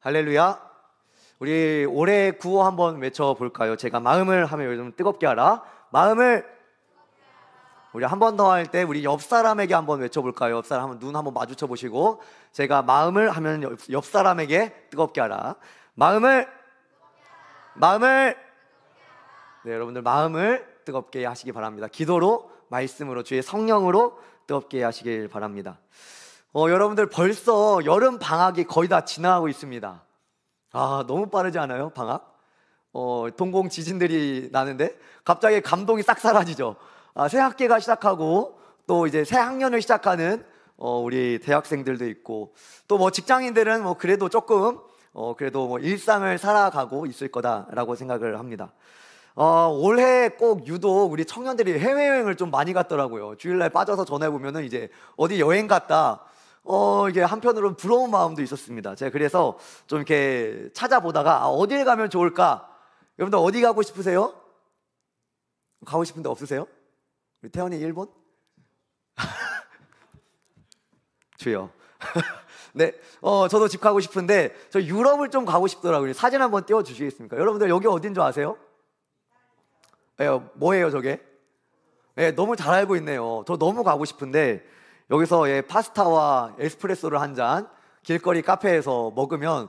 할렐루야. 우리 올해 구호 한번 외쳐볼까요? 제가 마음을 하면 요즘 뜨겁게 하라. 마음을. 우리 한 번 더 할 때 우리 옆 사람에게 한번 외쳐볼까요? 옆 사람 한번 눈 한번 마주쳐 보시고, 제가 마음을 하면 옆 사람에게 뜨겁게 하라. 마음을. 네, 여러분들 마음을 뜨겁게 하시기 바랍니다. 기도로, 말씀으로, 주의 성령으로 뜨겁게 하시길 바랍니다. 여러분들 벌써 여름 방학이 거의 다 지나가고 있습니다. 너무 빠르지 않아요? 방학? 동공 지진들이 나는데 갑자기 감동이 싹 사라지죠. 새 학기가 시작하고 또 이제 새 학년을 시작하는 우리 대학생들도 있고, 또 뭐 직장인들은 뭐 그래도 조금 그래도 뭐 일상을 살아가고 있을 거다라고 생각을 합니다. 올해 꼭 유독 우리 청년들이 해외여행을 좀 많이 갔더라고요. 주일날 빠져서 전화해보면은 이제 어디 여행 갔다, 이게 한편으로는 부러운 마음도 있었습니다. 제가 그래서 좀 이렇게 찾아보다가 어딜 가면 좋을까? 여러분들 어디 가고 싶으세요? 가고 싶은데 없으세요? 우리 태연이 일본? 주요. 네, 저도 집 가고 싶은데 저 유럽을 좀 가고 싶더라고요. 사진 한번 띄워주시겠습니까? 여러분들 여기 어딘 줄 아세요? 뭐예요 저게? 너무 잘 알고 있네요. 저 너무 가고 싶은데 여기서 파스타와 에스프레소를 한 잔 길거리 카페에서 먹으면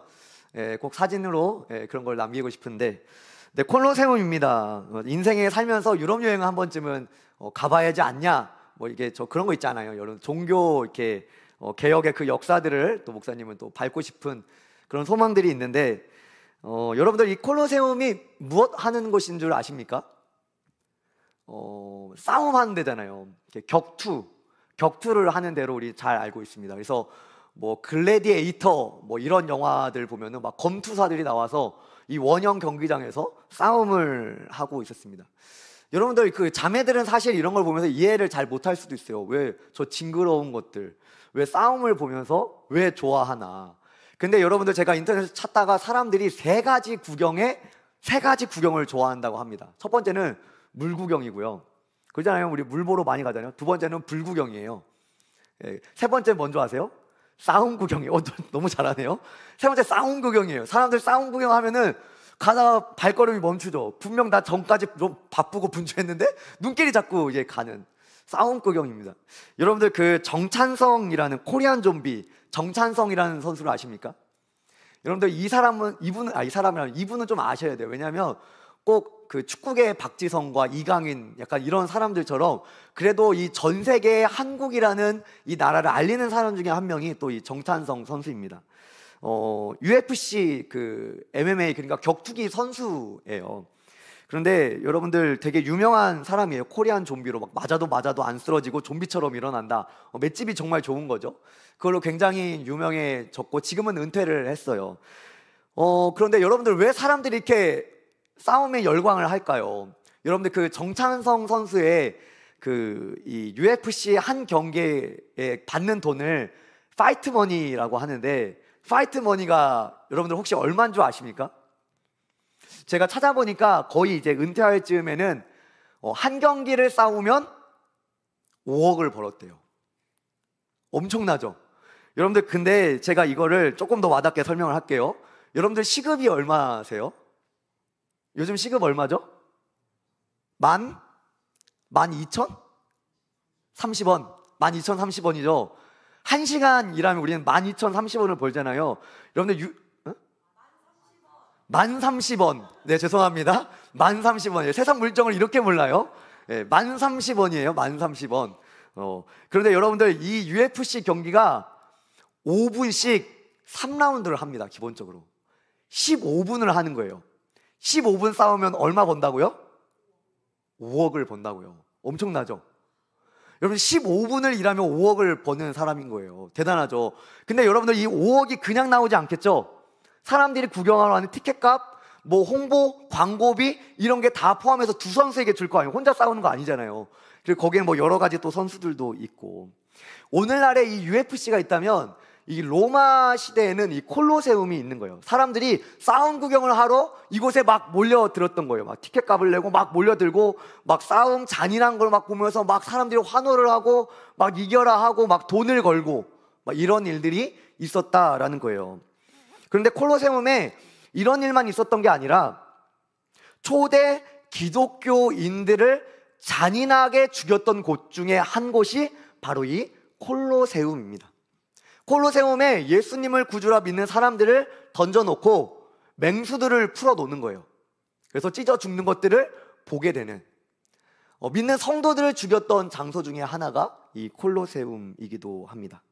꼭 사진으로 그런 걸 남기고 싶은데, 네, 콜로세움입니다. 인생에 살면서 유럽 여행을 한 번쯤은 가봐야지 않냐, 뭐 이게 저 그런 거 있잖아요. 여러분 종교 이렇게 개혁의 그 역사들을 또 목사님은 또 밟고 싶은 그런 소망들이 있는데, 여러분들 이 콜로세움이 무엇 하는 곳인 줄 아십니까? 싸움하는 데잖아요. 격투를 하는 대로 우리 잘 알고 있습니다. 그래서 뭐 글래디에이터 뭐 이런 영화들 보면은 막 검투사들이 나와서 이 원형 경기장에서 싸움을 하고 있었습니다. 여러분들 그 자매들은 사실 이런 걸 보면서 이해를 잘 못할 수도 있어요. 왜 저 징그러운 것들, 왜 싸움을 보면서 왜 좋아하나. 근데 여러분들 제가 인터넷에서 찾다가 사람들이 세 가지 구경을 좋아한다고 합니다. 첫 번째는 물 구경이고요. 그러잖아요. 우리 물 보러 많이 가잖아요. 두 번째는 불 구경이에요. 세 번째 뭔지 아세요? 싸움 구경이에요. 너무 잘하네요. 세 번째 싸움 구경이에요. 사람들 싸움 구경하면은 가다가 발걸음이 멈추죠. 분명 나 전까지 좀 바쁘고 분주했는데 눈길이 자꾸 이제 가는 싸움 구경입니다. 여러분들 그 정찬성이라는 코리안 좀비 정찬성이라는 선수를 아십니까? 여러분들 이분은 좀 아셔야 돼요. 왜냐하면 꼭 그 축구계 박지성과 이강인 약간 이런 사람들처럼 그래도 이 전 세계 한국이라는 이 나라를 알리는 사람 중에 한 명이 또 이 정찬성 선수입니다. UFC 그 MMA, 그러니까 격투기 선수예요. 그런데 여러분들 되게 유명한 사람이에요. 코리안 좀비로 막 맞아도 안 쓰러지고 좀비처럼 일어난다. 맷집이 정말 좋은 거죠. 그걸로 굉장히 유명해졌고 지금은 은퇴를 했어요. 그런데 여러분들 왜 사람들이 이렇게 싸움에 열광을 할까요? 여러분들 그 정찬성 선수의 그 이 UFC 한 경기에 받는 돈을 파이트머니라고 하는데, 파이트머니가 여러분들 혹시 얼마인 줄 아십니까? 제가 찾아보니까 거의 이제 은퇴할 즈음에는 한 경기를 싸우면 5억을 벌었대요. 엄청나죠? 여러분들 근데 제가 이거를 조금 더 와닿게 설명을 할게요. 여러분들 시급이 얼마세요? 요즘 시급 얼마죠? 12,030원? 12,030원이죠. 1시간 일하면 우리는 12,030원을 벌잖아요. 여러분들 1030원. 네, 죄송합니다. 1030원이에요. 세상 물정을 이렇게 몰라요? 네, 1030원이에요. 1030원. 그런데 여러분들 이 UFC 경기가 5분씩 3라운드를 합니다. 기본적으로 15분을 하는 거예요. 15분 싸우면 얼마 번다고요? 5억을 번다고요. 엄청나죠? 여러분 15분을 일하면 5억을 버는 사람인 거예요. 대단하죠? 근데 여러분들 이 5억이 그냥 나오지 않겠죠? 사람들이 구경하러 하는 티켓값, 뭐 홍보, 광고비 이런 게 다 포함해서 두 선수에게 줄 거 아니에요. 혼자 싸우는 거 아니잖아요. 그리고 거기에 뭐 여러 가지 또 선수들도 있고. 오늘날에 이 UFC가 있다면 이 로마 시대에는 이 콜로세움이 있는 거예요. 사람들이 싸움 구경을 하러 이곳에 막 몰려들었던 거예요. 막 티켓값을 내고 막 몰려들고 막 싸움 잔인한 걸 막 보면서 막 사람들이 환호를 하고 막 이겨라 하고 막 돈을 걸고 막 이런 일들이 있었다라는 거예요. 그런데 콜로세움에 이런 일만 있었던 게 아니라 초대 기독교인들을 잔인하게 죽였던 곳 중에 한 곳이 바로 이 콜로세움입니다. 콜로세움에 예수님을 구주라 믿는 사람들을 던져놓고 맹수들을 풀어놓는 거예요. 그래서 찢어 죽는 것들을 보게 되는, 믿는 성도들을 죽였던 장소 중에 하나가 이 콜로세움이기도 합니다.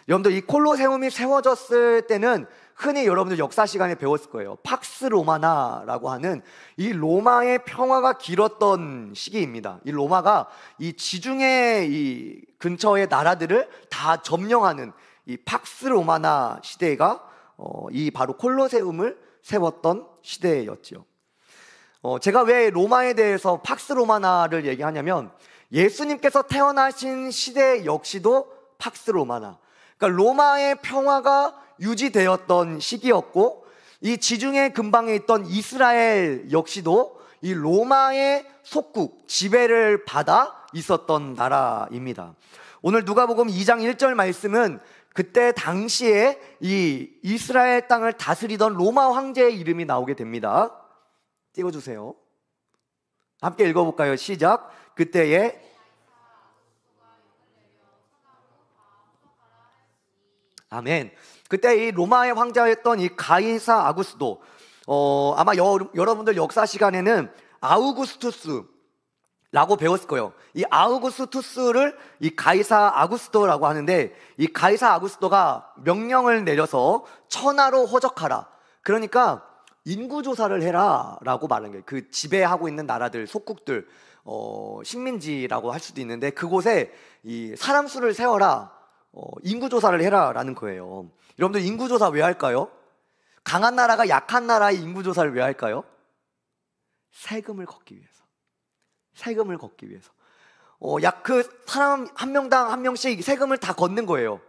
여러분들, 이 콜로세움이 세워졌을 때는 흔히 여러분들 역사 시간에 배웠을 거예요. 팍스 로마나라고 하는 이 로마의 평화가 길었던 시기입니다. 이 로마가 이 지중해 이 근처의 나라들을 다 점령하는 이 팍스 로마나 시대가 이 바로 콜로세움을 세웠던 시대였지요. 제가 왜 로마에 대해서 팍스 로마나를 얘기하냐면, 예수님께서 태어나신 시대 역시도 팍스 로마나, 그러니까 로마의 평화가 유지되었던 시기였고, 이 지중해 근방에 있던 이스라엘 역시도 이 로마의 속국, 지배를 받아 있었던 나라입니다. 오늘 누가복음 2장 1절 말씀은 그때 당시에 이 이스라엘 땅을 다스리던 로마 황제의 이름이 나오게 됩니다. 띄워주세요. 함께 읽어볼까요? 시작. 그때에 아멘. 그때 이 로마의 황제였던 이 가이사 아구스도, 아마 여러분들 역사 시간에는 아우구스투스라고 배웠을 거예요. 이 아우구스투스를 이 가이사 아구스토라고 하는데, 이 가이사 아구스토가 명령을 내려서 천하로 호적하라, 그러니까 인구조사를 해라 라고 말하는 거예요. 그 지배하고 있는 나라들, 속국들, 식민지라고 할 수도 있는데, 그곳에 이 사람 수를 세워라, 인구조사를 해라 라는 거예요. 여러분들, 인구조사 왜 할까요? 강한 나라가 약한 나라의 인구조사를 왜 할까요? 세금을 걷기 위해서. 세금을 걷기 위해서. 약 그 사람 한 명당 한 명씩 세금을 다 걷는 거예요.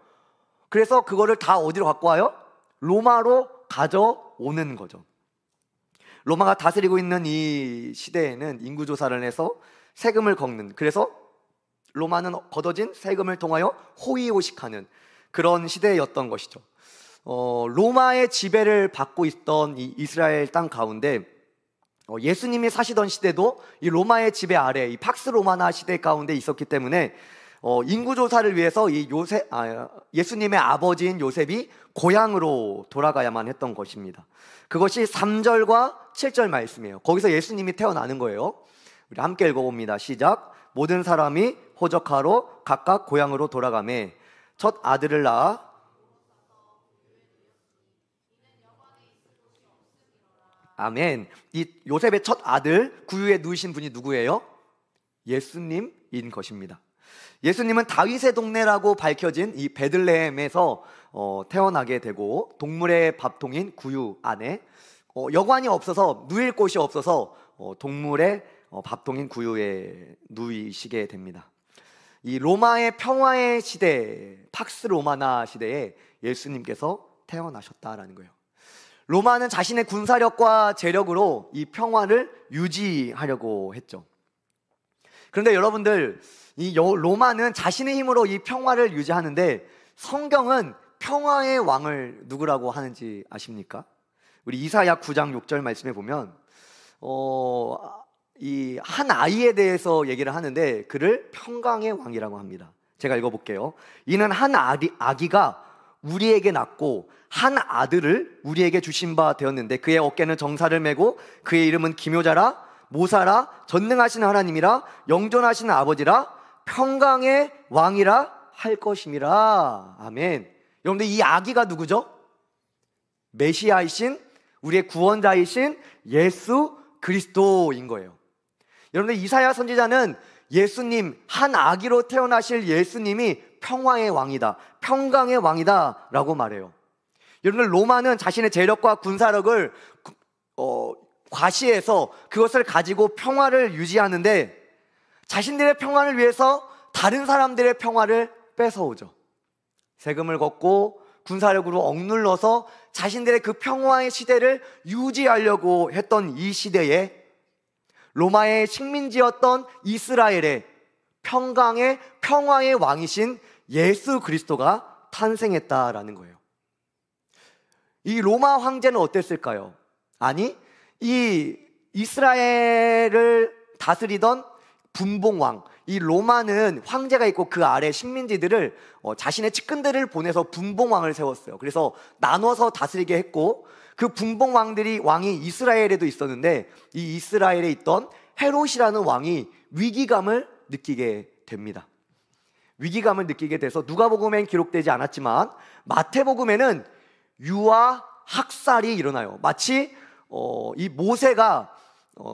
그래서 그거를 다 어디로 갖고 와요? 로마로 가져오는 거죠. 로마가 다스리고 있는 이 시대에는 인구조사를 해서 세금을 걷는, 그래서 로마는 걷어진 세금을 통하여 호의호식하는 그런 시대였던 것이죠. 로마의 지배를 받고 있던 이 이스라엘 땅 가운데 예수님이 사시던 시대도 이 로마의 지배 아래, 이 팍스 로마나 시대 가운데 있었기 때문에 인구조사를 위해서 이 예수님의 아버지인 요셉이 고향으로 돌아가야만 했던 것입니다. 그것이 3절과 7절 말씀이에요. 거기서 예수님이 태어나는 거예요. 우리 함께 읽어봅니다. 시작. 모든 사람이 호적하러 각각 고향으로 돌아가매 첫 아들을 낳아 아멘. 이 요셉의 첫 아들 구유에 누이신 분이 누구예요? 예수님인 것입니다. 예수님은 다윗의 동네라고 밝혀진 이 베들레헴에서 태어나게 되고, 동물의 밥통인 구유 안에 여관이 없어서, 누일 곳이 없어서 동물의 밥통인 구유에 누이시게 됩니다. 이 로마의 평화의 시대, 팍스 로마나 시대에 예수님께서 태어나셨다라는 거예요. 로마는 자신의 군사력과 재력으로 이 평화를 유지하려고 했죠. 그런데 여러분들, 이 로마는 자신의 힘으로 이 평화를 유지하는데, 성경은 평화의 왕을 누구라고 하는지 아십니까? 우리 이사야 9장 6절 말씀에 보면 이 한 아이에 대해서 얘기를 하는데, 그를 평강의 왕이라고 합니다. 제가 읽어볼게요. 이는 한 아기가 우리에게 낳고 한 아들을 우리에게 주신 바 되었는데, 그의 어깨는 정사를 메고 그의 이름은 기묘자라, 모사라, 전능하신 하나님이라, 영존하신 아버지라, 평강의 왕이라 할 것임이라. 아멘. 여러분들, 이 아기가 누구죠? 메시아이신, 우리의 구원자이신 예수 그리스도인 거예요. 여러분들, 이사야 선지자는 예수님, 한 아기로 태어나실 예수님이 평화의 왕이다, 평강의 왕이다 라고 말해요. 여러분들, 로마는 자신의 재력과 군사력을 과시해서 그것을 가지고 평화를 유지하는데, 자신들의 평화를 위해서 다른 사람들의 평화를 뺏어오죠. 세금을 걷고 군사력으로 억눌러서 자신들의 그 평화의 시대를 유지하려고 했던 이 시대에 로마의 식민지였던 이스라엘의 평화의 왕이신 예수 그리스도가 탄생했다라는 거예요. 이 로마 황제는 어땠을까요? 아니, 이 이스라엘을 다스리던 분봉왕, 이 로마는 황제가 있고 그 아래 식민지들을 자신의 측근들을 보내서 분봉왕을 세웠어요. 그래서 나눠서 다스리게 했고, 그 분봉왕이 이스라엘에도 있었는데, 이 이스라엘에 있던 헤롯이라는 왕이 위기감을 느끼게 됩니다. 위기감을 느끼게 돼서 누가복음엔 기록되지 않았지만 마태복음에는 유아 학살이 일어나요. 마치 이 모세가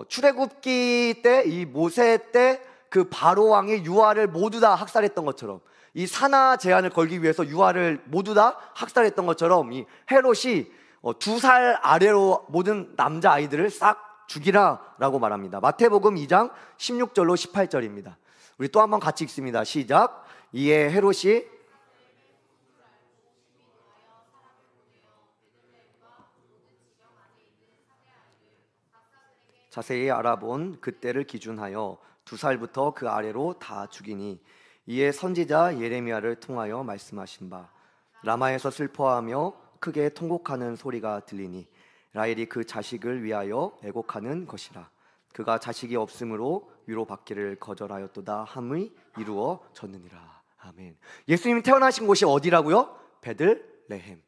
출애굽기 때, 이 모세 때 그 바로 왕이 유아를 모두 다 학살했던 것처럼, 이 산하 제한을 걸기 위해서 유아를 모두 다 학살했던 것처럼, 이 헤롯이 2살 아래로 모든 남자 아이들을 싹 죽이라 라고 말합니다. 마태복음 2장 16절로 18절입니다. 우리 또 한번 같이 읽습니다. 시작. 이에 헤롯이 자세히 알아본 그때를 기준하여 2살부터 그 아래로 다 죽이니, 이에 선지자 예레미야를 통하여 말씀하신 바, 라마에서 슬퍼하며 크게 통곡하는 소리가 들리니 라헬이 그 자식을 위하여 애곡하는 것이라. 그가 자식이 없으므로 위로받기를 거절하였도다 함이 이루어졌느니라. 아멘. 예수님이 태어나신 곳이 어디라고요? 베들레헴.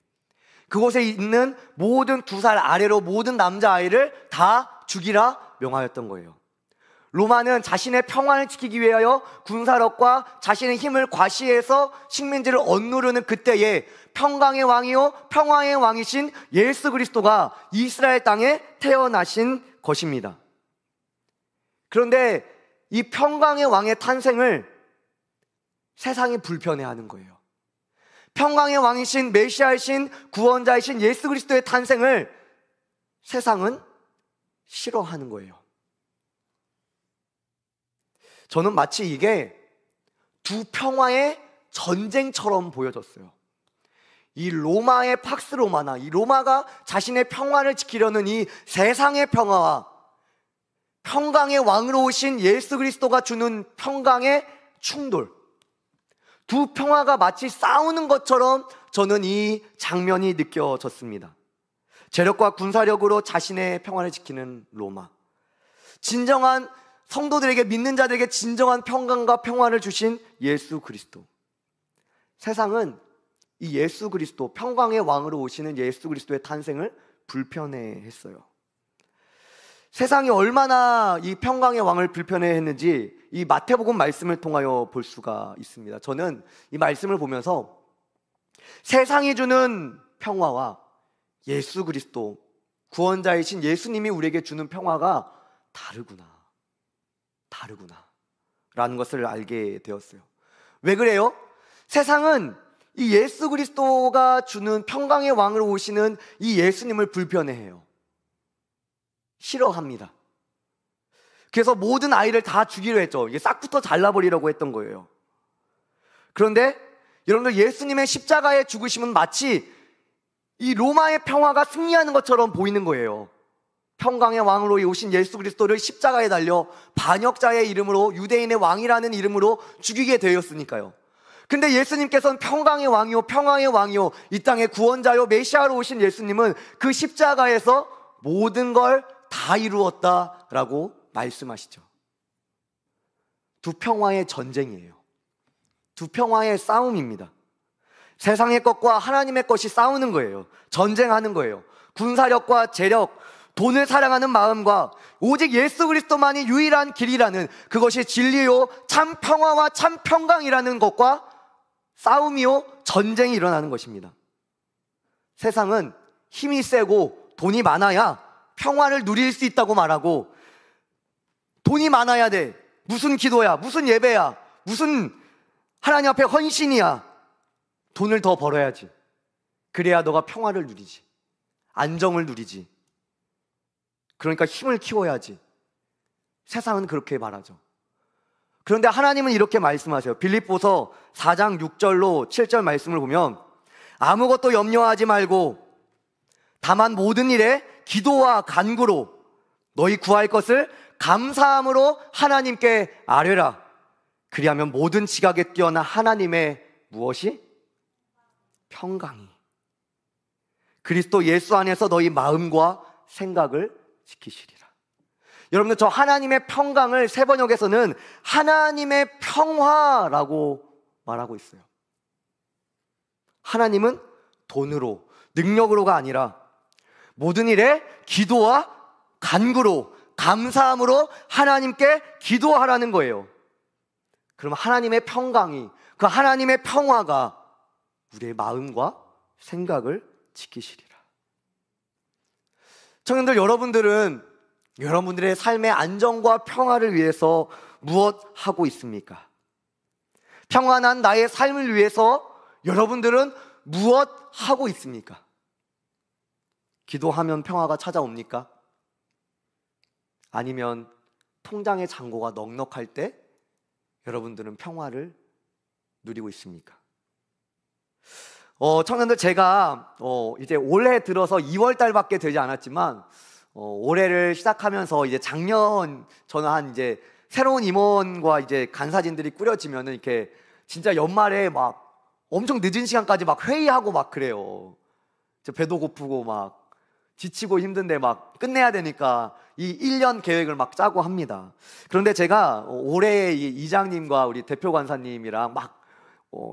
그곳에 있는 모든 2살 아래로 모든 남자아이를 다 죽이라 명하였던 거예요. 로마는 자신의 평안을 지키기 위하여 군사력과 자신의 힘을 과시해서 식민지를 억누르는 그때에 평강의 왕이요 평화의 왕이신 예수 그리스도가 이스라엘 땅에 태어나신 것입니다. 그런데 이 평강의 왕의 탄생을 세상이 불편해하는 거예요. 평강의 왕이신 메시아이신 구원자이신 예수 그리스도의 탄생을 세상은 싫어하는 거예요. 저는 마치 이게 두 평화의 전쟁처럼 보여졌어요. 이 로마의 팍스 로마나 이 로마가 자신의 평화를 지키려는 이 세상의 평화와 평강의 왕으로 오신 예수 그리스도가 주는 평강의 충돌, 두 평화가 마치 싸우는 것처럼 저는 이 장면이 느껴졌습니다. 재력과 군사력으로 자신의 평화를 지키는 로마, 진정한 성도들에게, 믿는 자들에게 진정한 평강과 평화를 주신 예수 그리스도. 세상은 이 예수 그리스도, 평강의 왕으로 오시는 예수 그리스도의 탄생을 불편해했어요. 세상이 얼마나 이 평강의 왕을 불편해했는지 이 마태복음 말씀을 통하여 볼 수가 있습니다. 저는 이 말씀을 보면서 세상이 주는 평화와 예수 그리스도, 구원자이신 예수님이 우리에게 주는 평화가 다르구나 라는 것을 알게 되었어요. 왜 그래요? 세상은 이 예수 그리스도가 주는 평강의 왕으로 오시는 이 예수님을 불편해해요. 싫어합니다. 그래서 모든 아이를 다 죽이려 했죠. 이게 싹부터 잘라버리려고 했던 거예요. 그런데 여러분들, 예수님의 십자가의 죽으심은 마치 이 로마의 평화가 승리하는 것처럼 보이는 거예요. 평강의 왕으로 오신 예수 그리스도를 십자가에 달려 반역자의 이름으로, 유대인의 왕이라는 이름으로 죽이게 되었으니까요. 근데 예수님께서는 평강의 왕이요 평화의 왕이요 이 땅의 구원자요 메시아로 오신 예수님은 그 십자가에서 모든 걸 다 이루었다라고 말씀하시죠. 두 평화의 전쟁이에요. 두 평화의 싸움입니다. 세상의 것과 하나님의 것이 싸우는 거예요. 전쟁하는 거예요. 군사력과 재력, 돈을 사랑하는 마음과 오직 예수 그리스도만이 유일한 길이라는, 그것이 진리요 참 평화와 참 평강이라는 것과 싸움이요 전쟁이 일어나는 것입니다. 세상은 힘이 세고 돈이 많아야 평화를 누릴 수 있다고 말하고, 돈이 많아야 돼, 무슨 기도야, 무슨 예배야, 무슨 하나님 앞에 헌신이야, 돈을 더 벌어야지, 그래야 너가 평화를 누리지, 안정을 누리지, 그러니까 힘을 키워야지. 세상은 그렇게 말하죠. 그런데 하나님은 이렇게 말씀하세요. 빌립보서 4장 6절로 7절 말씀을 보면, 아무것도 염려하지 말고 다만 모든 일에 기도와 간구로 너희 구할 것을 감사함으로 하나님께 아뢰라. 그리하면 모든 지각에 뛰어난 하나님의 무엇이? 평강이, 그리스도 예수 안에서 너희 마음과 생각을 지키시리라. 여러분들, 저 하나님의 평강을 세번역에서는 하나님의 평화라고 말하고 있어요. 하나님은 돈으로, 능력으로가 아니라 모든 일에 기도와 간구로, 감사함으로 하나님께 기도하라는 거예요. 그럼 하나님의 평강이, 그 하나님의 평화가 우리의 마음과 생각을 지키시리라. 청년들, 여러분들의 삶의 안정과 평화를 위해서 무엇 하고 있습니까? 평안한 나의 삶을 위해서 여러분들은 무엇 하고 있습니까? 기도하면 평화가 찾아옵니까? 아니면 통장의 잔고가 넉넉할 때 여러분들은 평화를 누리고 있습니까? 청년들, 제가 이제 올해 들어서 2월 달밖에 되지 않았지만 올해를 시작하면서 이제 작년 저는 이제 새로운 임원과 이제 간사진들이 꾸려지면은 이렇게 진짜 연말에 막 엄청 늦은 시간까지 막 회의하고 막 그래요. 배도 고프고 막 지치고 힘든데 막 끝내야 되니까 이 1년 계획을 막 짜고 합니다. 그런데 제가 올해 이 이장님과 우리 대표 간사님이랑 막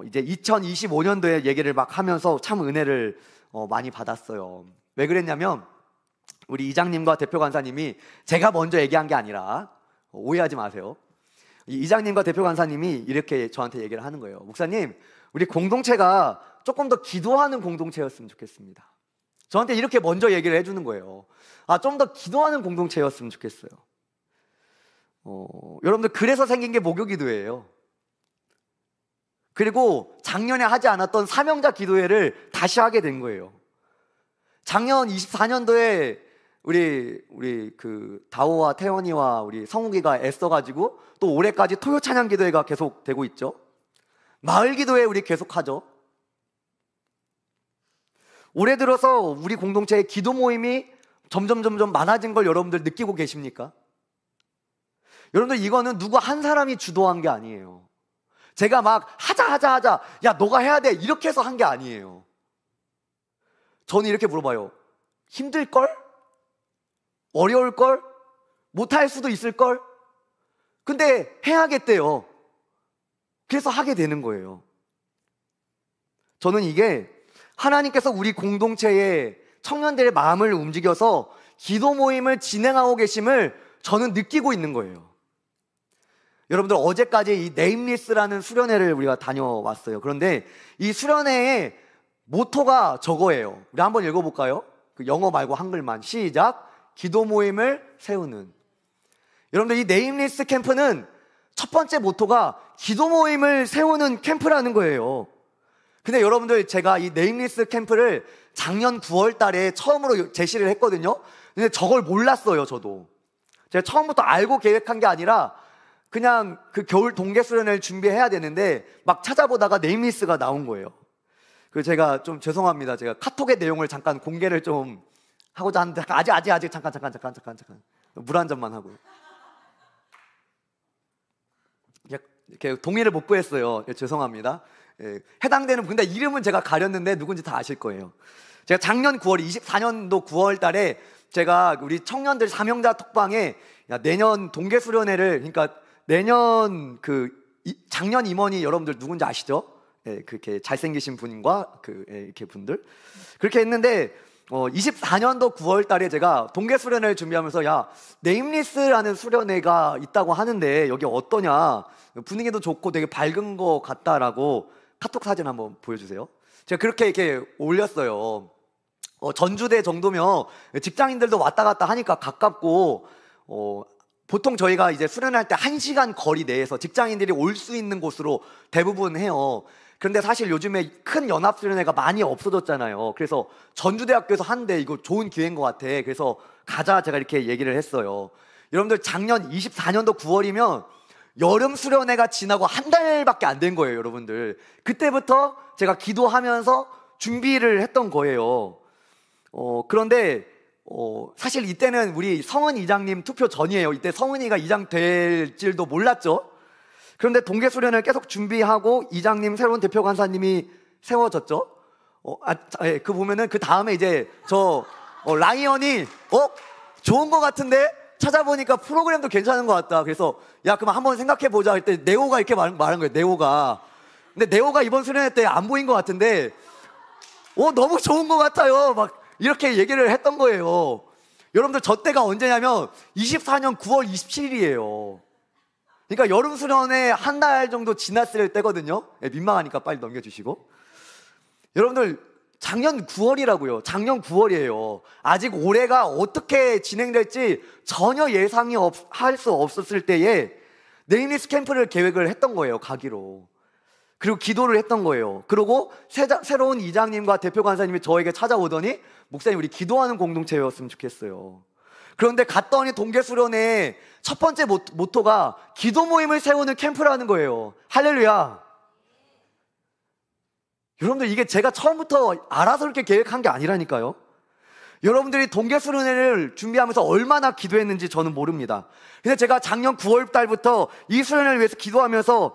이제 2025년도에 얘기를 막 하면서 참 은혜를 많이 받았어요. 왜 그랬냐면 우리 이장님과 대표 간사님이 제가 먼저 얘기한 게 아니라, 오해하지 마세요. 이 이장님과 대표 간사님이 이렇게 저한테 얘기를 하는 거예요. 목사님, 우리 공동체가 조금 더 기도하는 공동체였으면 좋겠습니다. 저한테 이렇게 먼저 얘기를 해주는 거예요. 좀 더 기도하는 공동체였으면 좋겠어요. 여러분들, 그래서 생긴 게 목요기도예요. 그리고 작년에 하지 않았던 사명자 기도회를 다시 하게 된 거예요. 작년 24년도에 우리 그 다오와 태원이와 우리 성욱이가 애써가지고 또 올해까지 토요 찬양 기도회가 계속 되고 있죠. 마을 기도회 우리 계속하죠. 올해 들어서 우리 공동체의 기도 모임이 점점 많아진 걸 여러분들 느끼고 계십니까? 여러분들, 이거는 누구 한 사람이 주도한 게 아니에요. 제가 막 하자 야 너가 해야 돼 이렇게 해서 한 게 아니에요. 저는 이렇게 물어봐요. 힘들걸? 어려울걸? 못할 수도 있을걸? 근데 해야겠대요. 그래서 하게 되는 거예요. 저는 이게 하나님께서 우리 공동체의 청년들의 마음을 움직여서 기도 모임을 진행하고 계심을 저는 느끼고 있는 거예요. 여러분들, 어제까지 이 네임리스라는 수련회를 우리가 다녀왔어요. 그런데 이 수련회의 모토가 저거예요. 우리 한번 읽어볼까요? 그 영어 말고 한글만. 시작. 기도 모임을 세우는. 여러분들, 이 네임리스 캠프는 첫 번째 모토가 기도 모임을 세우는 캠프라는 거예요. 근데 여러분들, 제가 이 네임리스 캠프를 작년 9월 달에 처음으로 제시를 했거든요. 근데 저걸 몰랐어요. 저도 제가 처음부터 알고 계획한 게 아니라 그냥 그 겨울 동계 수련회를 준비해야 되는데 막 찾아보다가 네임리스가 나온 거예요. 그래서 제가 좀 죄송합니다. 제가 카톡의 내용을 잠깐 공개를 좀 하고자 하는데 아직 잠깐 물 한 잔만 하고요. 이렇게 동의를 못 구했어요. 죄송합니다. 해당되는, 근데 이름은 제가 가렸는데 누군지 다 아실 거예요. 제가 작년 9월, 24년도 9월 달에 제가 우리 청년들 사명자 톡방에 내년 동계 수련회를, 그러니까 내년 작년 임원이 여러분들 누군지 아시죠? 그렇게 잘생기신 분과 이렇게 분들 그렇게 했는데 24년도 9월 달에 제가 동계 수련회를 준비하면서 야, 네임리스라는 수련회가 있다고 하는데 여기 어떠냐? 분위기도 좋고 되게 밝은 거 같다라고 카톡 사진 한번 보여주세요. 제가 그렇게 이렇게 올렸어요. 전주대 정도면 직장인들도 왔다 갔다 하니까 가깝고 보통 저희가 이제 수련할 때 1시간 거리 내에서 직장인들이 올 수 있는 곳으로 대부분 해요. 그런데 사실 요즘에 큰 연합수련회가 많이 없어졌잖아요. 그래서 전주대학교에서 한대 이거 좋은 기회인 것 같아. 그래서 가자 제가 이렇게 얘기를 했어요. 여러분들, 작년 24년도 9월이면 여름 수련회가 지나고 한 달밖에 안 된 거예요. 여러분들, 그때부터 제가 기도하면서 준비를 했던 거예요. 그런데 사실 이때는 우리 성은 이장님 투표 전이에요. 이때 성은이가 이장 될 줄도 몰랐죠. 그런데 동계 수련을 계속 준비하고 이장님, 새로운 대표 간사님이 세워졌죠. 그 보면은 그 다음에 이제 라이언이 좋은 거 같은데 찾아보니까 프로그램도 괜찮은 것 같다. 그래서 야 그럼 한번 생각해 보자. 그때 네오가 이렇게 말한 거예요. 네오가. 근데 네오가 이번 수련회 때 안 보인 것 같은데 너무 좋은 것 같아요. 막 이렇게 얘기를 했던 거예요. 여러분들 저 때가 언제냐면 24년 9월 27일이에요. 그러니까 여름 수련회 한 달 정도 지났을 때거든요. 민망하니까 빨리 넘겨주시고. 여러분들 작년 9월이라고요. 작년 9월이에요. 아직 올해가 어떻게 진행될지 전혀 예상이 할 수 없었을 때에 네임리스 캠프를 계획을 했던 거예요. 가기로. 그리고 기도를 했던 거예요. 그리고 새로운 이장님과 대표 간사님이 저에게 찾아오더니 목사님 우리 기도하는 공동체였으면 좋겠어요. 그런데 갔더니 동계수련회 첫 번째 모토가 기도 모임을 세우는 캠프라는 거예요. 할렐루야. 여러분들 이게 제가 처음부터 알아서 이렇게 계획한 게 아니라니까요. 여러분들이 동계수련회를 준비하면서 얼마나 기도했는지 저는 모릅니다. 근데 제가 작년 9월 달부터 이 수련회를 위해서 기도하면서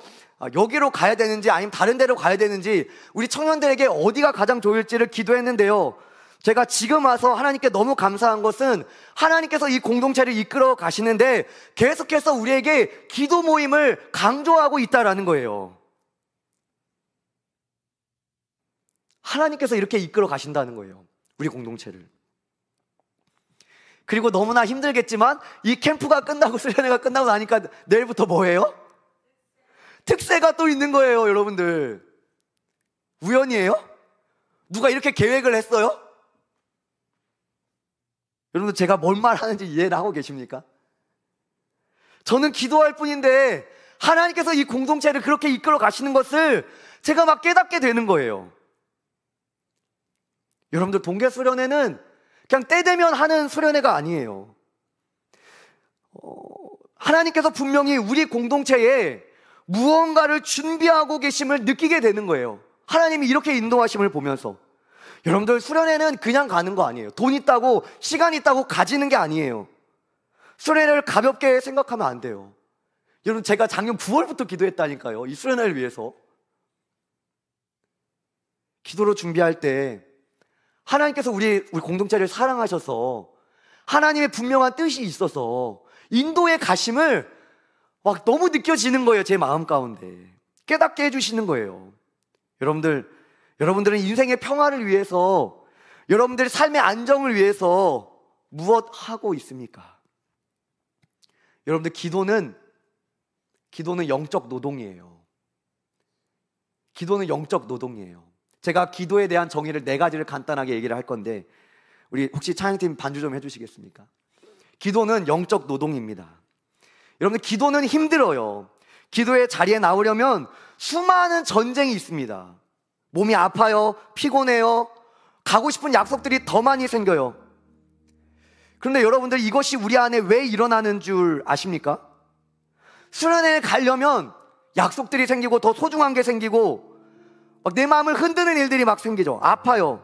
여기로 가야 되는지 아니면 다른 데로 가야 되는지 우리 청년들에게 어디가 가장 좋을지를 기도했는데요. 제가 지금 와서 하나님께 너무 감사한 것은 하나님께서 이 공동체를 이끌어 가시는데 계속해서 우리에게 기도 모임을 강조하고 있다라는 거예요. 하나님께서 이렇게 이끌어 가신다는 거예요. 우리 공동체를. 그리고 너무나 힘들겠지만 이 캠프가 끝나고 수련회가 끝나고 나니까 내일부터 뭐예요? 특세가 또 있는 거예요. 여러분들 우연이에요? 누가 이렇게 계획을 했어요? 여러분들 제가 뭔 말 하는지 이해를 하고 계십니까? 저는 기도할 뿐인데 하나님께서 이 공동체를 그렇게 이끌어 가시는 것을 제가 막 깨닫게 되는 거예요. 여러분들 동계수련회는 그냥 때 되면 하는 수련회가 아니에요. 하나님께서 분명히 우리 공동체에 무언가를 준비하고 계심을 느끼게 되는 거예요. 하나님이 이렇게 인도하심을 보면서. 여러분들 수련회는 그냥 가는 거 아니에요. 돈 있다고 시간 있다고 가지는 게 아니에요. 수련회를 가볍게 생각하면 안 돼요. 여러분 제가 작년 9월부터 기도했다니까요. 이 수련회를 위해서. 기도로 준비할 때 하나님께서 우리 공동체를 사랑하셔서 하나님의 분명한 뜻이 있어서 인도에 가심을 막 너무 느껴지는 거예요. 제 마음 가운데 깨닫게 해주시는 거예요. 여러분들은 인생의 평화를 위해서, 여러분들의 삶의 안정을 위해서 무엇 하고 있습니까? 여러분들 기도는 영적 노동이에요. 기도는 영적 노동이에요. 제가 기도에 대한 정의를 4가지를 간단하게 얘기를 할 건데 우리 혹시 찬양팀 반주 좀 해주시겠습니까? 기도는 영적 노동입니다. 여러분들 기도는 힘들어요. 기도의 자리에 나오려면 수많은 전쟁이 있습니다. 몸이 아파요, 피곤해요, 가고 싶은 약속들이 더 많이 생겨요. 그런데 여러분들 이것이 우리 안에 왜 일어나는 줄 아십니까? 수련회에 가려면 약속들이 생기고 더 소중한 게 생기고 막 내 마음을 흔드는 일들이 막 생기죠. 아파요.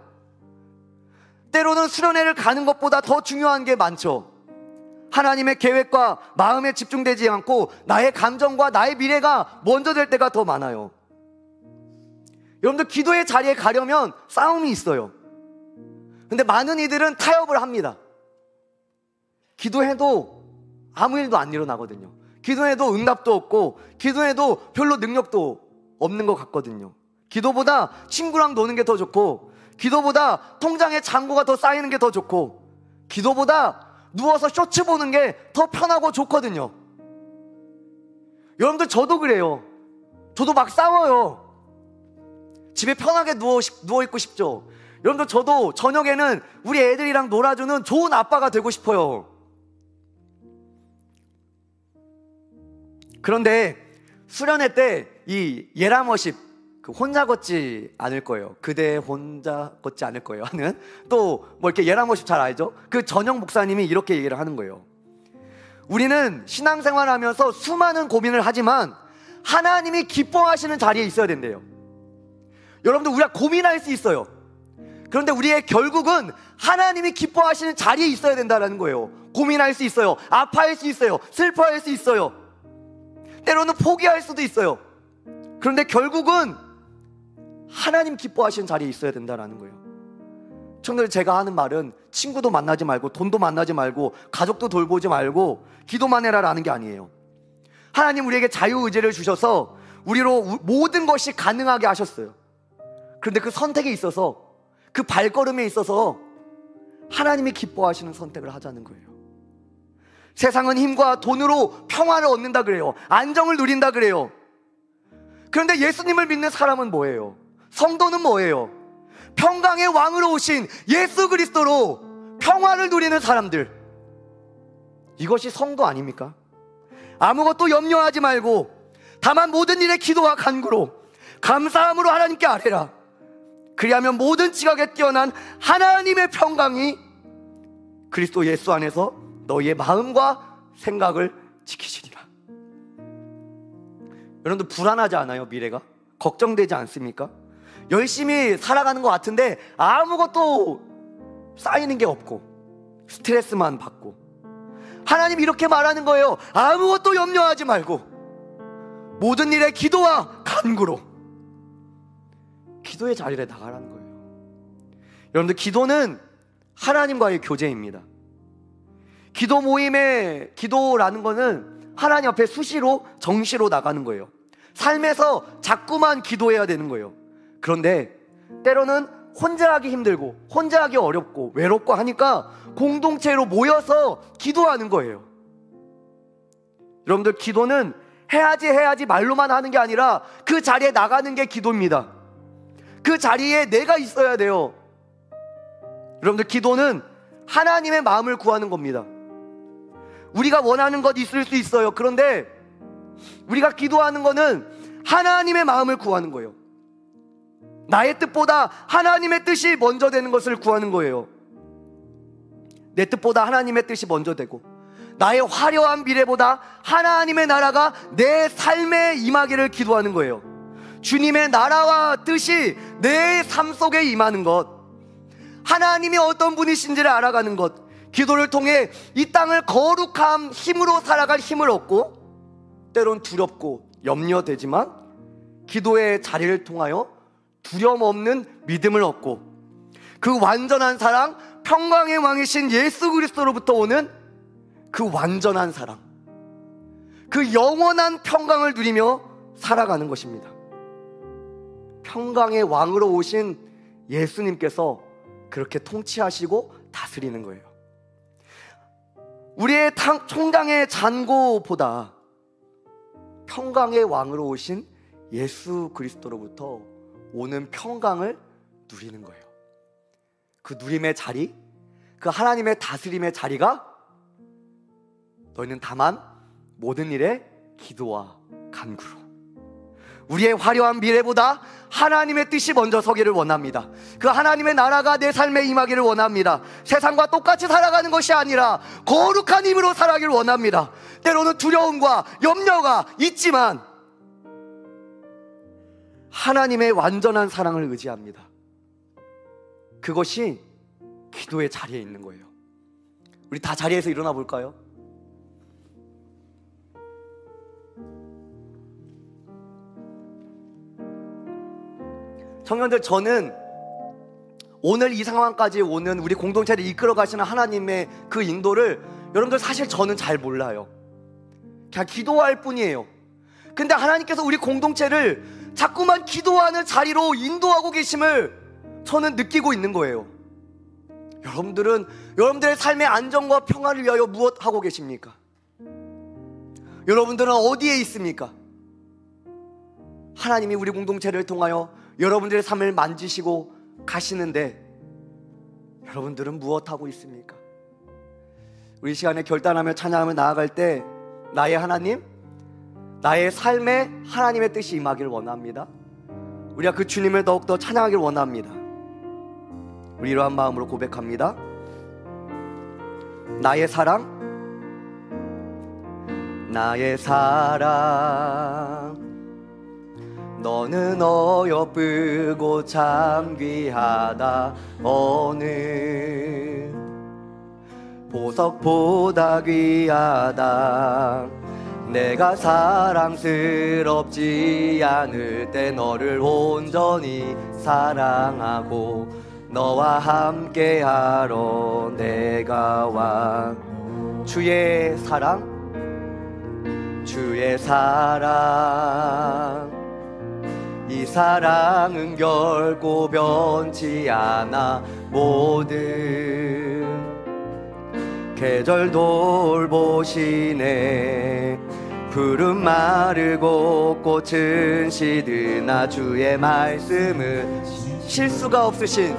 때로는 수련회를 가는 것보다 더 중요한 게 많죠. 하나님의 계획과 마음에 집중되지 않고 나의 감정과 나의 미래가 먼저 될 때가 더 많아요. 여러분들 기도의 자리에 가려면 싸움이 있어요. 근데 많은 이들은 타협을 합니다. 기도해도 아무 일도 안 일어나거든요. 기도해도 응답도 없고 기도해도 별로 능력도 없는 것 같거든요. 기도보다 친구랑 노는 게 더 좋고 기도보다 통장에 잔고가 더 쌓이는 게 더 좋고 기도보다 누워서 쇼츠 보는 게 더 편하고 좋거든요. 여러분들 저도 그래요. 저도 막 싸워요. 집에 편하게 누워있고 싶죠. 여러분들 저도 저녁에는 우리 애들이랑 놀아주는 좋은 아빠가 되고 싶어요. 그런데 수련회 때 이 예람워십 혼자 걷지 않을 거예요. 그대 혼자 걷지 않을 거예요 하는 또 뭐 이렇게 예람워십 잘 알죠? 그 전영 목사님이 이렇게 얘기를 하는 거예요. 우리는 신앙생활하면서 수많은 고민을 하지만 하나님이 기뻐하시는 자리에 있어야 된대요. 여러분들 우리가 고민할 수 있어요. 그런데 우리의 결국은 하나님이 기뻐하시는 자리에 있어야 된다는 거예요. 고민할 수 있어요. 아파할 수 있어요. 슬퍼할 수 있어요. 때로는 포기할 수도 있어요. 그런데 결국은 하나님 기뻐하시는 자리에 있어야 된다는 거예요. 청년들, 제가 하는 말은 친구도 만나지 말고 돈도 만나지 말고 가족도 돌보지 말고 기도만 해라라는 게 아니에요. 하나님 우리에게 자유의지를 주셔서 우리로 모든 것이 가능하게 하셨어요. 그런데 그 선택에 있어서, 그 발걸음에 있어서 하나님이 기뻐하시는 선택을 하자는 거예요. 세상은 힘과 돈으로 평화를 얻는다 그래요. 안정을 누린다 그래요. 그런데 예수님을 믿는 사람은 뭐예요? 성도는 뭐예요? 평강의 왕으로 오신 예수 그리스도로 평화를 누리는 사람들, 이것이 성도 아닙니까? 아무것도 염려하지 말고 다만 모든 일에 기도와 간구로 감사함으로 하나님께 아뢰라. 그리하면 모든 지각에 뛰어난 하나님의 평강이 그리스도 예수 안에서 너희의 마음과 생각을 지키시리라. 여러분들 불안하지 않아요? 미래가? 걱정되지 않습니까? 열심히 살아가는 것 같은데 아무것도 쌓이는 게 없고 스트레스만 받고. 하나님 이렇게 말하는 거예요. 아무것도 염려하지 말고 모든 일에 기도와 간구로. 기도의 자리에 나가라는 거예요. 여러분들, 기도는 하나님과의 교제입니다. 기도 모임의 기도라는 거는 하나님 앞에 수시로 정시로 나가는 거예요. 삶에서 자꾸만 기도해야 되는 거예요. 그런데 때로는 혼자 하기 힘들고 혼자 하기 어렵고 외롭고 하니까 공동체로 모여서 기도하는 거예요. 여러분들, 기도는 해야지 말로만 하는 게 아니라 그 자리에 나가는 게 기도입니다. 그 자리에 내가 있어야 돼요. 여러분들, 기도는 하나님의 마음을 구하는 겁니다. 우리가 원하는 것 있을 수 있어요. 그런데 우리가 기도하는 거는 하나님의 마음을 구하는 거예요. 나의 뜻보다 하나님의 뜻이 먼저 되는 것을 구하는 거예요. 내 뜻보다 하나님의 뜻이 먼저 되고 나의 화려한 미래보다 하나님의 나라가 내 삶에 임하기를 기도하는 거예요. 주님의 나라와 뜻이 내 삶 속에 임하는 것, 하나님이 어떤 분이신지를 알아가는 것, 기도를 통해 이 땅을 거룩한 힘으로 살아갈 힘을 얻고, 때론 두렵고 염려되지만 기도의 자리를 통하여 두려움 없는 믿음을 얻고, 그 완전한 사랑, 평강의 왕이신 예수 그리스도로부터 오는 그 완전한 사랑, 그 영원한 평강을 누리며 살아가는 것입니다. 평강의 왕으로 오신 예수님께서 그렇게 통치하시고 다스리는 거예요. 우리의 총장의 잔고보다 평강의 왕으로 오신 예수 그리스도로부터 오는 평강을 누리는 거예요. 그 누림의 자리, 그 하나님의 다스림의 자리가 너희는 다만 모든 일에 기도와 간구로, 우리의 화려한 미래보다 하나님의 뜻이 먼저 서기를 원합니다. 그 하나님의 나라가 내 삶에 임하기를 원합니다. 세상과 똑같이 살아가는 것이 아니라 거룩한 힘으로 살아가기를 원합니다. 때로는 두려움과 염려가 있지만 하나님의 완전한 사랑을 의지합니다. 그것이 기도의 자리에 있는 거예요. 우리 다 자리에서 일어나 볼까요? 청년들, 저는 오늘 이 상황까지 오는 우리 공동체를 이끌어 가시는 하나님의 그 인도를 여러분들 사실 저는 잘 몰라요. 그냥 기도할 뿐이에요. 근데 하나님께서 우리 공동체를 자꾸만 기도하는 자리로 인도하고 계심을 저는 느끼고 있는 거예요. 여러분들은 여러분들의 삶의 안정과 평화를 위하여 무엇 하고 계십니까? 여러분들은 어디에 있습니까? 하나님이 우리 공동체를 통하여 여러분들의 삶을 만지시고 가시는데 여러분들은 무엇 하고 있습니까? 우리 시간에 결단하며 찬양하며 나아갈 때 나의 하나님, 나의 삶에 하나님의 뜻이 임하기를 원합니다. 우리가 그 주님을 더욱더 찬양하기를 원합니다. 우리 이러한 마음으로 고백합니다. 나의 사랑, 나의 사랑, 너는 어여쁘고 참 귀하다. 어느 보석보다 귀하다. 내가 사랑스럽지 않을 때 너를 온전히 사랑하고 너와 함께하러 내가 와. 주의 사랑, 주의 사랑, 이 사랑은 결코 변치 않아. 모든 계절 돌보시네. 푸른 마르고 꽃은 시드나 주의 말씀은 실수가 없으신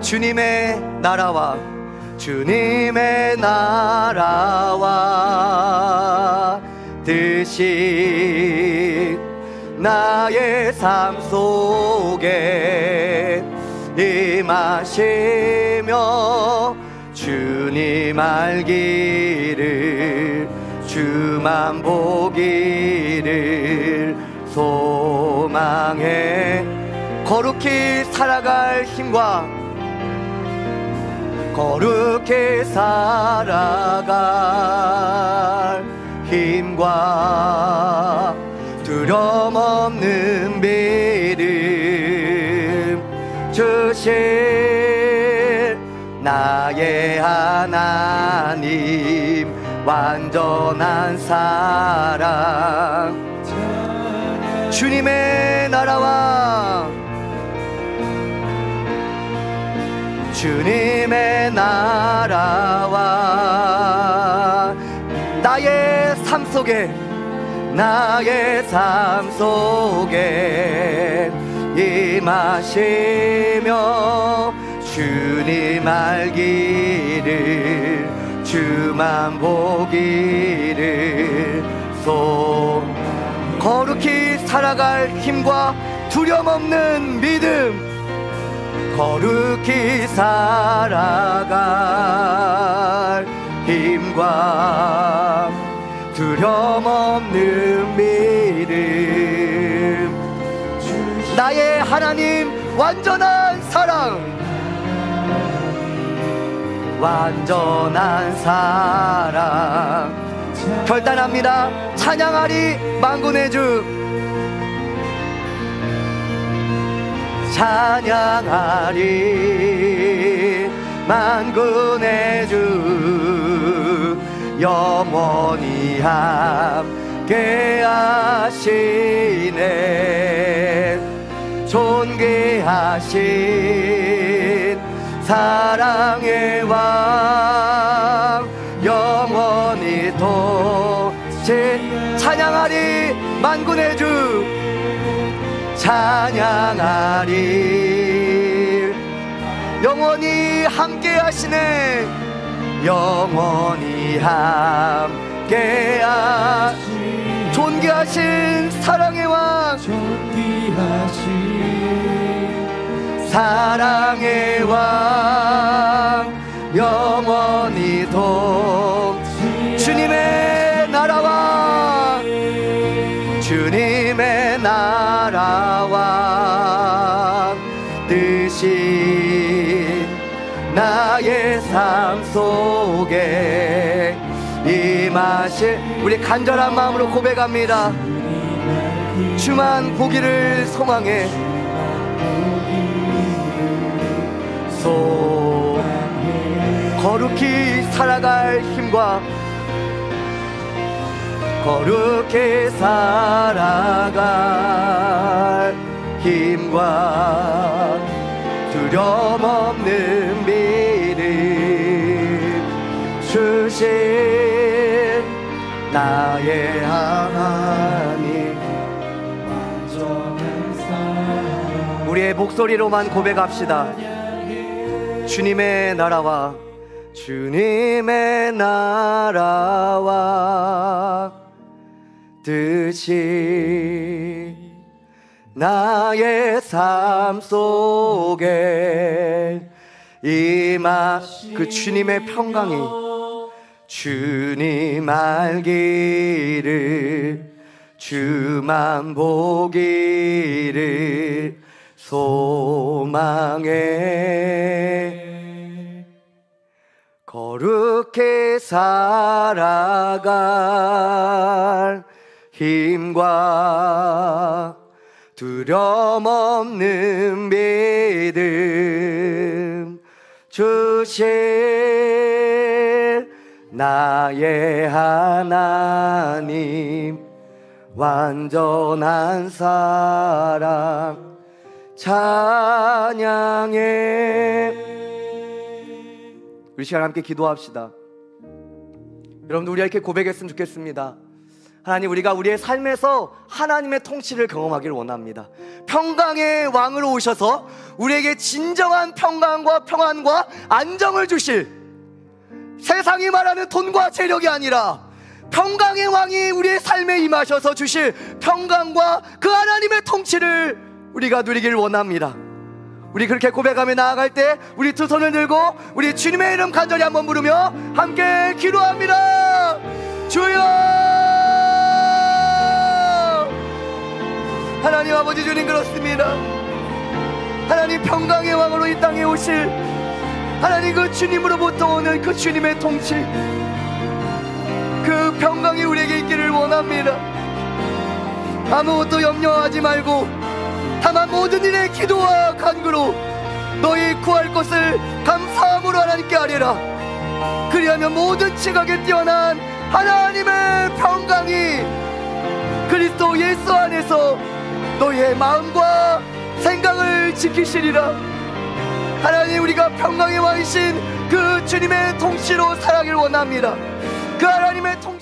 주님의 나라와 주님의 나라와 뜻이 나의 삶 속에 임하시며 주님 알기를 주만 보기를 소망해. 거룩히 살아갈 힘과 거룩히 살아갈 힘과 두려움 없는 믿음 주실 나의 하나님 완전한 사랑. 주님의 나라와 주님의 나라와 나의 삶 속에 나의 삶 속에 임하시며 주님 알기를 주만 보기를 거룩히 살아갈 힘과 두려움 없는 믿음, 거룩히 살아갈 힘과 두려움 없는 믿음, 나의 하나님 완전한 사랑, 완전한 사랑 결단합니다. 찬양하리 만군의 주, 찬양하리 만군의 주, 영원히 함께 하시네. 존귀하신 사랑의 왕 영원히 도신. 찬양하리 만군의 주, 찬양하리 영원히 함께 하시네. 영원히 함께 하신 존귀하신 사랑의 왕, 존귀하신 사랑의 왕 영원히 주님의 나라와 주님의 나라와 뜻이 나의 삶 속에 임하실. 우리 간절한 마음으로 고백합니다. 주만 보기를 소망해. 거룩히 살아갈 힘과 거룩히 살아갈 힘과 두려움 없는 믿음 주신 나의 하나님. 우리의 목소리로만 고백합시다. 주님의 나라와 주님의 나라와 뜻이 나의 삶 속에 그 주님의 평강이 주님 알기를 주만 보기를 소망해. 거룩해 살아갈 힘과 두려움 없는 믿음 주실 나의 하나님, 완전한 사랑 찬양해. 우리 시간 함께 기도합시다. 여러분들, 우리가 이렇게 고백했으면 좋겠습니다. 하나님, 우리가 우리의 삶에서 하나님의 통치를 경험하기를 원합니다. 평강의 왕으로 오셔서 우리에게 진정한 평강과 평안과 안정을 주실, 세상이 말하는 돈과 재력이 아니라 평강의 왕이 우리의 삶에 임하셔서 주실 평강과 그 하나님의 통치를 우리가 누리길 원합니다. 우리 그렇게 고백하며 나아갈 때 우리 두 손을 들고 우리 주님의 이름 간절히 한번 부르며 함께 기도합니다. 주여! 하나님 아버지 주님, 그렇습니다. 하나님, 평강의 왕으로 이 땅에 오실 하나님, 그 주님으로부터 오는 그 주님의 통치, 그 평강이 우리에게 있기를 원합니다. 아무것도 염려하지 말고 다만 모든 일에 기도와 간구로 너희 구할 것을 감사함으로 하나님께 아뢰라. 그리하면 모든 지각에 뛰어난 하나님의 평강이 그리스도 예수 안에서 너희의 마음과 생각을 지키시리라. 하나님, 우리가 평강의 왕이신 그 주님의 통치로 살아가길 원합니다. 그 하나님의 통치